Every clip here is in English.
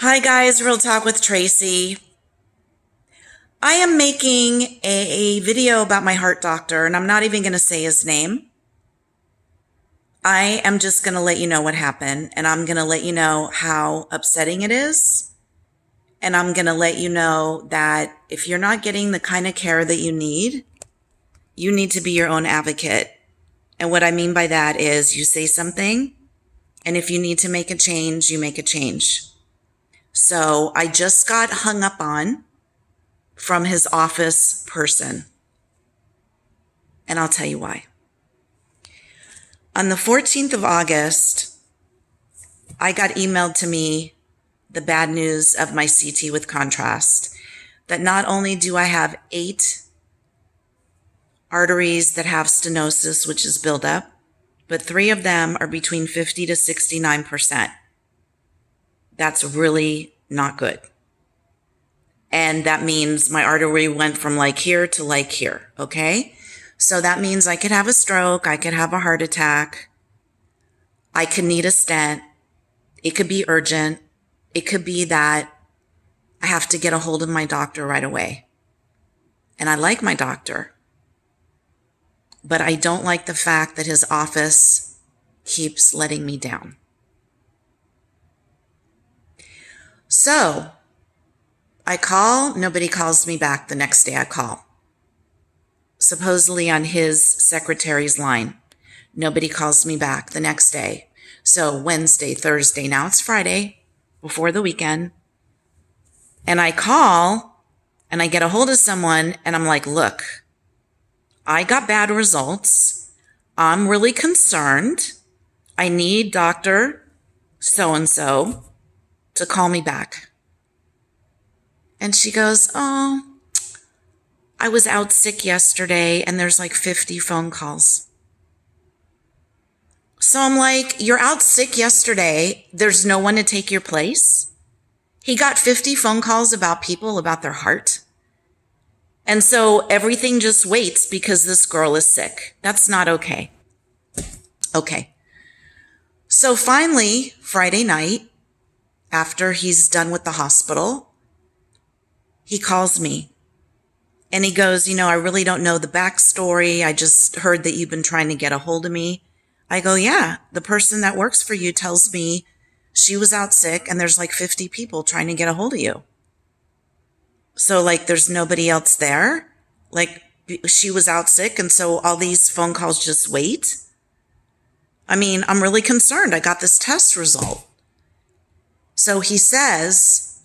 Hi guys, Real Talk with Tracy. I am making a video about my heart doctor, and I'm not even going to say his name. I am just going to let you know what happened, and I'm going to let you know how upsetting it is. And I'm going to let you know that if you're not getting the kind of care that you need to be your own advocate. And what I mean by that is you say something, and if you need to make a change, you make a change. So I just got hung up on from his office person. And I'll tell you why. On the 14th of August, I got emailed to me the bad news of my CT with contrast, that not only do I have 8 arteries that have stenosis, which is buildup, but 3 of them are between 50 to 69%. That's really not good. And that means my artery went from like here to like here, okay? So that means I could have a stroke, I could have a heart attack, I could need a stent, it could be urgent, it could be that I have to get a hold of my doctor right away. And I like my doctor, but I don't like the fact that his office keeps letting me down. So I call, nobody calls me back. The next day I call, supposedly on his secretary's line. Nobody calls me back the next day. So Wednesday, Thursday, now it's Friday before the weekend. And I call and I get a hold of someone and I'm like, look, I got bad results. I'm really concerned. I need Dr. So-and-so to call me back. And she goes, oh, I was out sick yesterday and there's like 50 phone calls. So I'm like, you're out sick yesterday. There's no one to take your place. He got 50 phone calls about people about their heart. And so everything just waits because this girl is sick. That's not okay. Okay. So finally, Friday night, after he's done with the hospital, he calls me and he goes, I really don't know the backstory. I just heard that you've been trying to get a hold of me. I go, yeah, the person that works for you tells me she was out sick and there's like 50 people trying to get a hold of you. So like there's nobody else there. Like she was out sick and so all these phone calls just wait. I mean, I'm really concerned. I got this test result. So he says,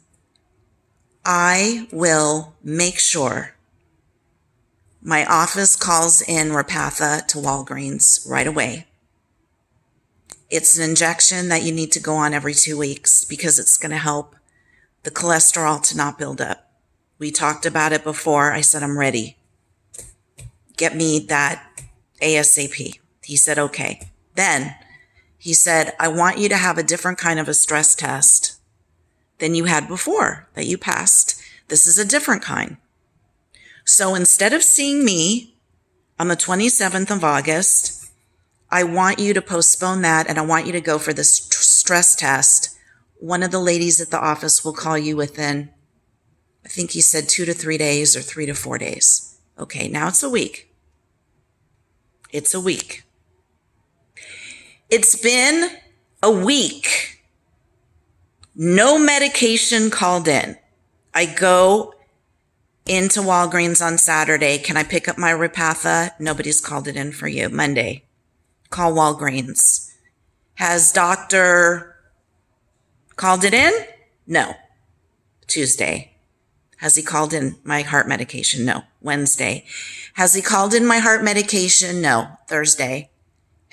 I will make sure my office calls in Repatha to Walgreens right away. It's an injection that you need to go on every 2 weeks because it's going to help the cholesterol to not build up. We talked about it before. I said, I'm ready. Get me that ASAP. He said, okay. Then he said, I want you to have a different kind of a stress test than you had before that you passed. This is a different kind. So instead of seeing me on the 27th of August, I want you to postpone that and I want you to go for this stress test. One of the ladies at the office will call you within, I think he said 2 to 3 days or 3 to 4 days. Okay, now it's a week. It's a week. It's been a week. No medication called in. I go into Walgreens on Saturday. Can I pick up my Repatha? Nobody's called it in for you. Monday. Call Walgreens. Has doctor called it in? No. Tuesday. Has he called in my heart medication? No. Wednesday. Has he called in my heart medication? No. Thursday.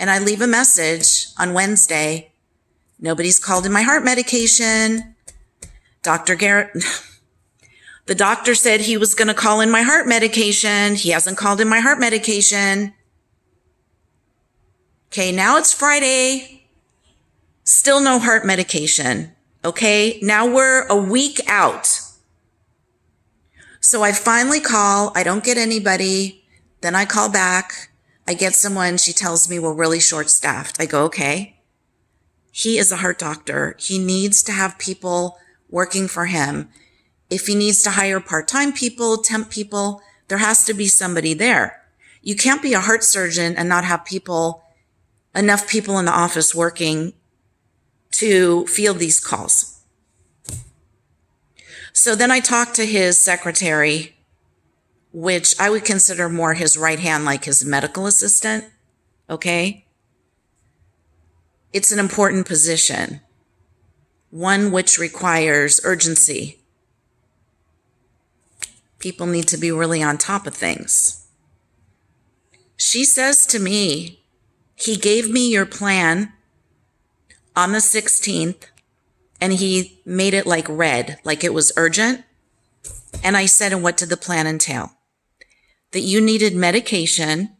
And I leave a message on Wednesday. Nobody's called in my heart medication. Dr. Garrett, the doctor said he was going to call in my heart medication. He hasn't called in my heart medication. Okay, now it's Friday. Still no heart medication. Okay, now we're a week out. So I finally call. I don't get anybody. Then I call back. I get someone. She tells me we're really short-staffed. I go, okay. He is a heart doctor. He needs to have people working for him. If he needs to hire part-time people, temp people, there has to be somebody there. You can't be a heart surgeon and not have enough people in the office working to field these calls. So then I talked to his secretary, which I would consider more his right hand, like his medical assistant. Okay. It's an important position, one which requires urgency. People need to be really on top of things. She says to me, he gave me your plan on the 16th and he made it like red, like it was urgent. And I said, and what did the plan entail? That you needed medication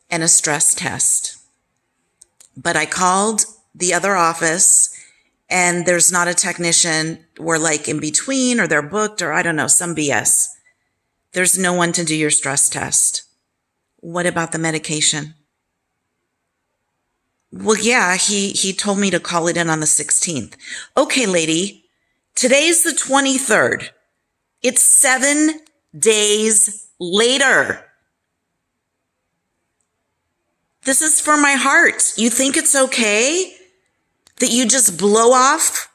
and a stress test. But I called the other office and there's not a technician. We're like in between, or they're booked, or I don't know, some BS. There's no one to do your stress test. What about the medication? Well, yeah, he told me to call it in on the 16th. Okay, lady, today's the 23rd. It's 7 days later. This is for my heart. You think it's okay that you just blow off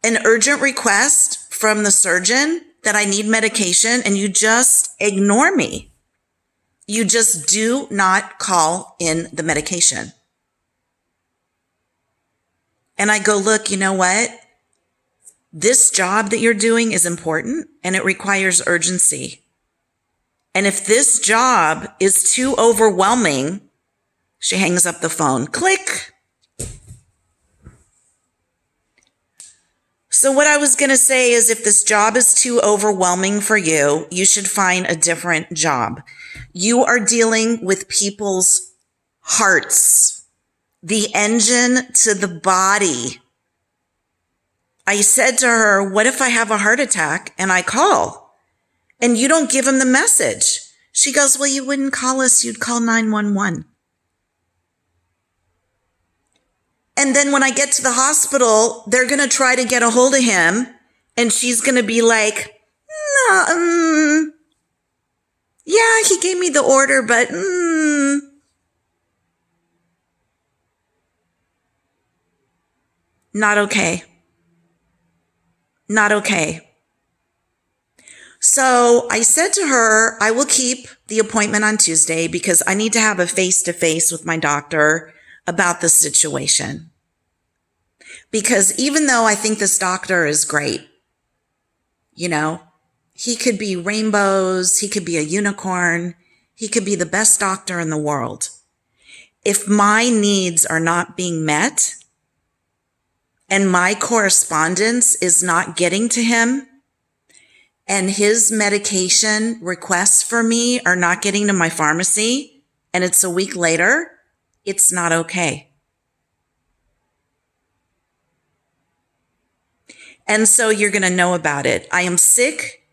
an urgent request from the surgeon that I need medication and you just ignore me? You just do not call in the medication. And I go, look, you know what? This job that you're doing is important and it requires urgency. And if this job is too overwhelming, she hangs up the phone. Click. So what I was going to say is if this job is too overwhelming for you, you should find a different job. You are dealing with people's hearts, the engine to the body. I said to her, what if I have a heart attack and I call and you don't give them the message? She goes, well, you wouldn't call us. You'd call 911. And then when I get to the hospital, they're going to try to get a hold of him. And she's going to be like, no, yeah, he gave me the order, but not okay. Not okay. So I said to her, I will keep the appointment on Tuesday because I need to have a face-to-face with my doctor about the situation. Because even though I think this doctor is great, you know, he could be rainbows, he could be a unicorn, he could be the best doctor in the world. If my needs are not being met and my correspondence is not getting to him and his medication requests for me are not getting to my pharmacy and it's a week later, it's not okay. And so you're going to know about it. I am sick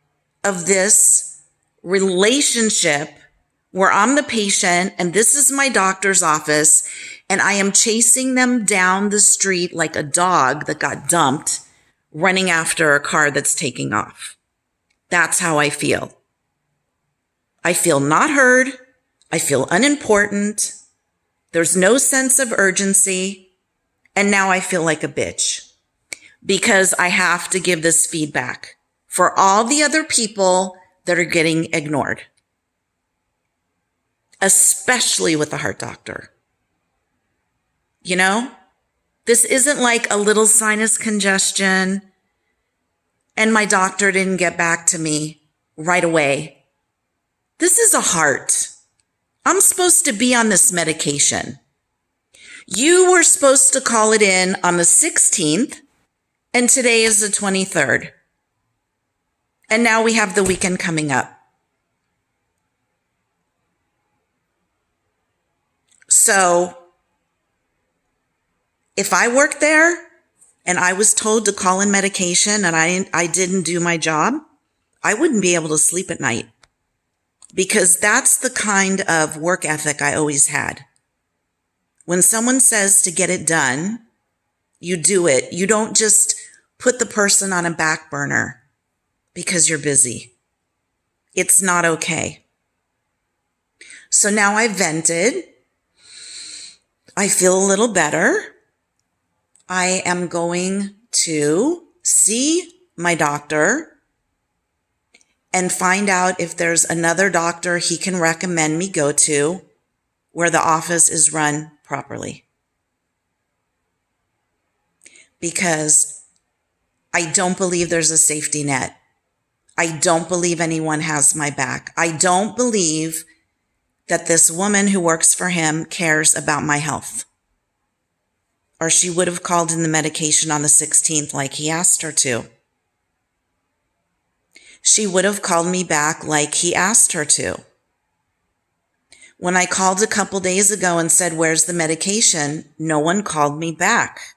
of this relationship where I'm the patient and this is my doctor's office and I am chasing them down the street like a dog that got dumped, running after a car that's taking off. That's how I feel. I feel not heard. I feel unimportant. There's no sense of urgency. And now I feel like a bitch because I have to give this feedback for all the other people that are getting ignored, especially with the heart doctor. You know, this isn't like a little sinus congestion and my doctor didn't get back to me right away. This is a heart. I'm supposed to be on this medication. You were supposed to call it in on the 16th, and today is the 23rd. And now we have the weekend coming up. So if I worked there and I was told to call in medication and I didn't do my job, I wouldn't be able to sleep at night. Because that's the kind of work ethic I always had. When someone says to get it done, you do it. You don't just put the person on a back burner because you're busy. It's not okay. So now I vented. I feel a little better. I am going to see my doctor and find out if there's another doctor he can recommend me go to where the office is run properly. Because I don't believe there's a safety net. I don't believe anyone has my back. I don't believe that this woman who works for him cares about my health. Or she would have called in the medication on the 16th like he asked her to. She would have called me back like he asked her to. When I called a couple days ago and said, "Where's the medication?" no one called me back.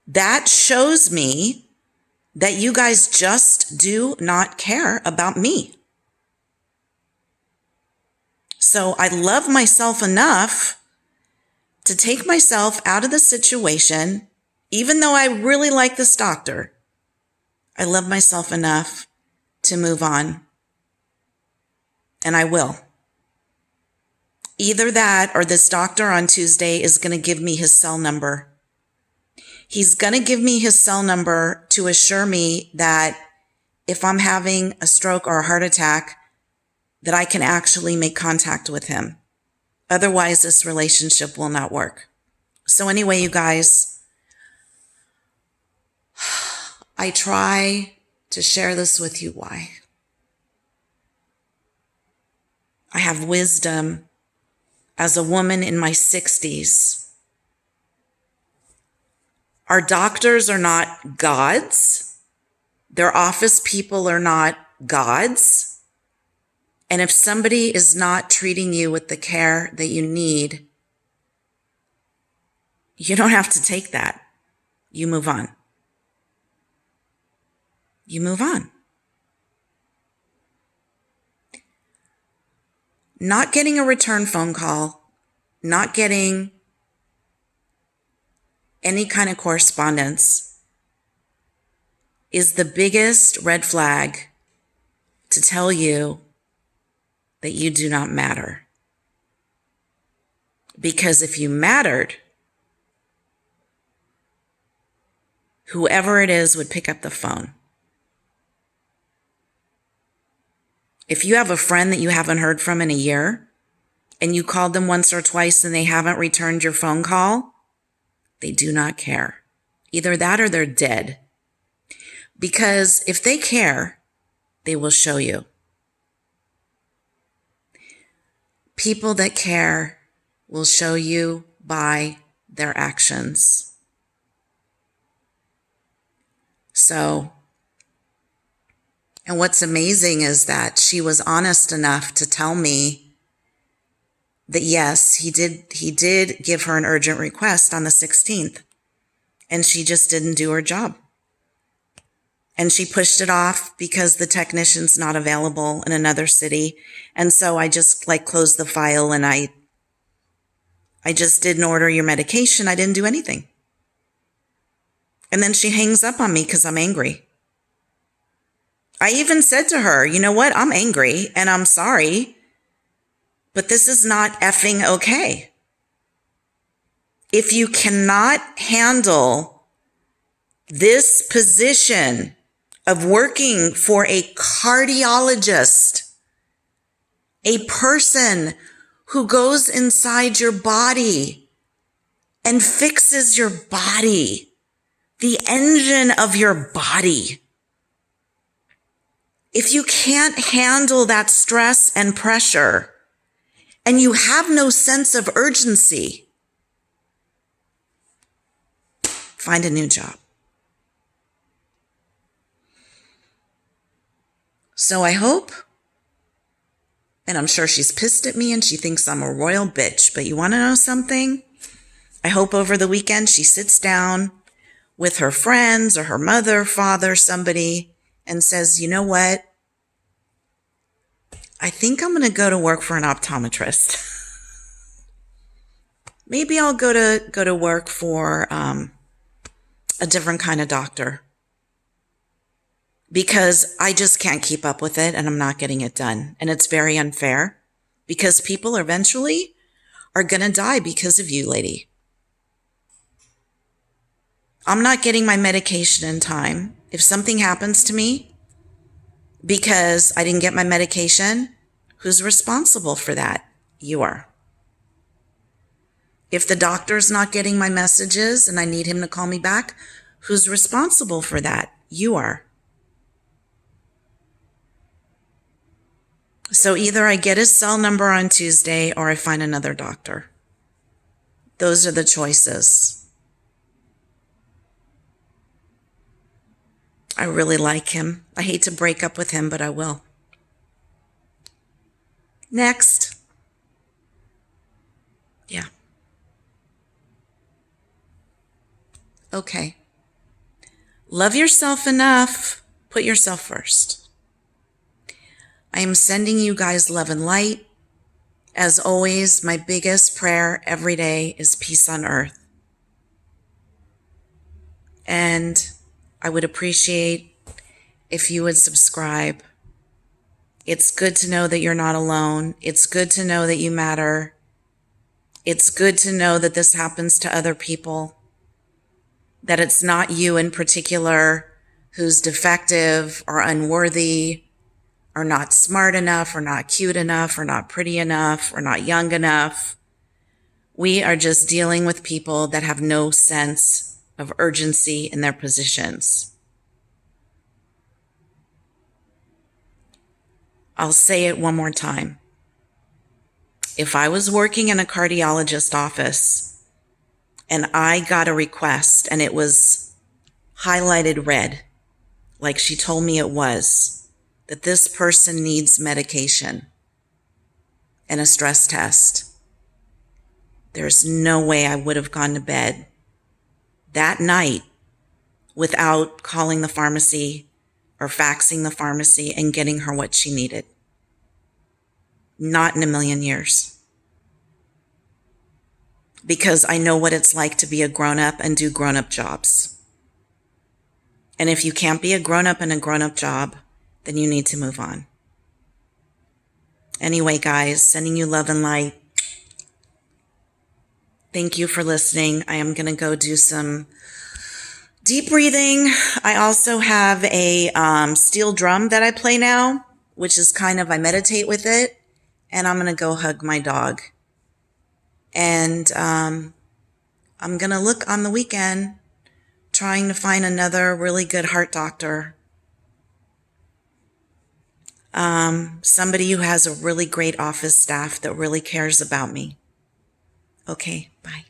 That shows me that you guys just do not care about me. So I love myself enough to take myself out of the situation, even though I really like this doctor. I love myself enough to move on. And I will. Either that or this doctor on Tuesday is going to give me his cell number. He's going to give me his cell number to assure me that if I'm having a stroke or a heart attack, that I can actually make contact with him. Otherwise, this relationship will not work. So anyway, you guys, I try to share this with you. Why? I have wisdom as a woman in my 60s. Our doctors are not gods. Their office people are not gods. And if somebody is not treating you with the care that you need, you don't have to take that. You move on. You move on. Not getting a return phone call, not getting any kind of correspondence is the biggest red flag to tell you that you do not matter. Because if you mattered, whoever it is would pick up the phone. If you have a friend that you haven't heard from in a year and you called them once or twice and they haven't returned your phone call, they do not care. Either that or they're dead. Because if they care, they will show you. People that care will show you by their actions. So, and what's amazing is that she was honest enough to tell me that yes, he did give her an urgent request on the 16th, and she just didn't do her job. And she pushed it off because the technician's not available in another city. And so I just closed the file and I just didn't order your medication. I didn't do anything. And then she hangs up on me because I'm angry. I even said to her, you know what? I'm angry and I'm sorry, but this is not effing okay. If you cannot handle this position of working for a cardiologist, a person who goes inside your body and fixes your body, the engine of your body. If you can't handle that stress and pressure, and you have no sense of urgency, find a new job. So I hope, and I'm sure she's pissed at me and she thinks I'm a royal bitch, but you want to know something? I hope over the weekend she sits down with her friends or her mother, father, somebody, and says, you know what? I think I'm going to go to work for an optometrist. Maybe I'll go to work for a different kind of doctor, because I just can't keep up with it and I'm not getting it done. And it's very unfair because people eventually are going to die because of you, lady. I'm not getting my medication in time. If something happens to me because I didn't get my medication, who's responsible for that? You are. If the doctor's not getting my messages and I need him to call me back, who's responsible for that? You are. So either I get his cell number on Tuesday or I find another doctor. Those are the choices. I really like him. I hate to break up with him, but I will. Next. Yeah. Okay. Love yourself enough. Put yourself first. I am sending you guys love and light. As always, my biggest prayer every day is peace on earth. And I would appreciate if you would subscribe. It's good to know that you're not alone. It's good to know that you matter. It's good to know that this happens to other people, that it's not you in particular who's defective or unworthy or not smart enough or not cute enough or not pretty enough or not young enough. We are just dealing with people that have no sense of urgency in their positions. I'll say it one more time. If I was working in a cardiologist's office and I got a request and it was highlighted red, like she told me it was, that this person needs medication and a stress test, there's no way I would have gone to bed that night without calling the pharmacy or faxing the pharmacy and getting her what she needed. Not in a million years. Because I know what it's like to be a grown-up and do grown-up jobs. And if you can't be a grown-up in a grown-up job, then you need to move on. Anyway, guys, sending you love and light. Thank you for listening. I am going to go do some deep breathing. I also have a steel drum that I play now, which is kind of, I meditate with it. And I'm going to go hug my dog. And I'm going to look on the weekend, trying to find another really good heart doctor. Somebody who has a really great office staff that really cares about me. Okay, bye.